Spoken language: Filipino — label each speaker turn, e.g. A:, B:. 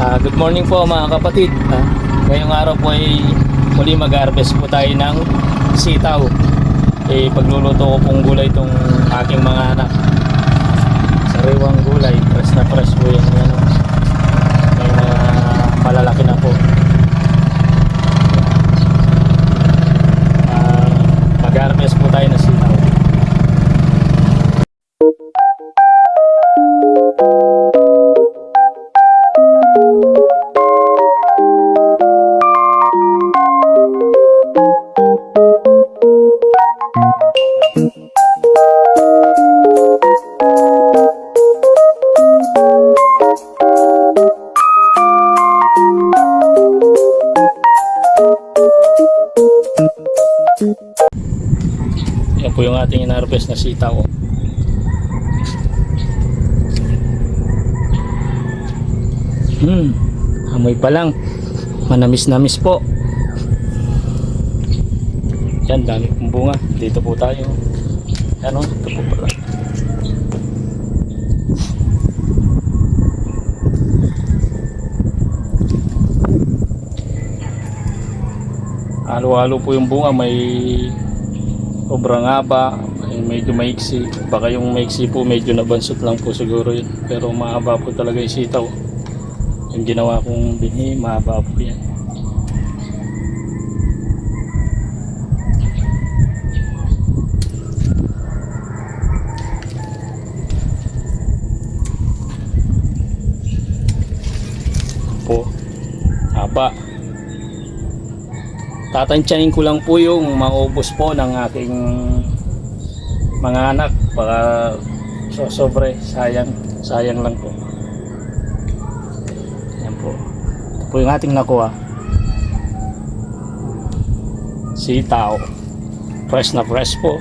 A: Good morning po mga kapatid. Ngayong araw po ay muli mag-harvest po tayo ng sitaw. Pagluluto ko pong gulay itong aking mga anak. Sariwang gulay, fresh na fresh po yan. May mga malalaki na po. Mag-harvest po tayo ng sitaw. Yan po yung ating in-harvest na sitaw. Amoy pa lang, manamis-namis po. Yan, dami pong bunga. Dito po tayo. Ano, ito po pala. Halo-halo po yung bunga, may sobrang haba, may medyo maiksi. Baka yung maiksi po medyo nabansot lang po siguro yun. Pero mahaba po talaga yung sitaw. Yung ginawa kong binhi, mahaba po yan. Po, haba. Tatansyahin ko lang po yung maubos po ng aking mga anak. Baka sobre, sayang lang po. Yan po. Ito po yung ating nakuha. Sitaw. Fresh na fresh po.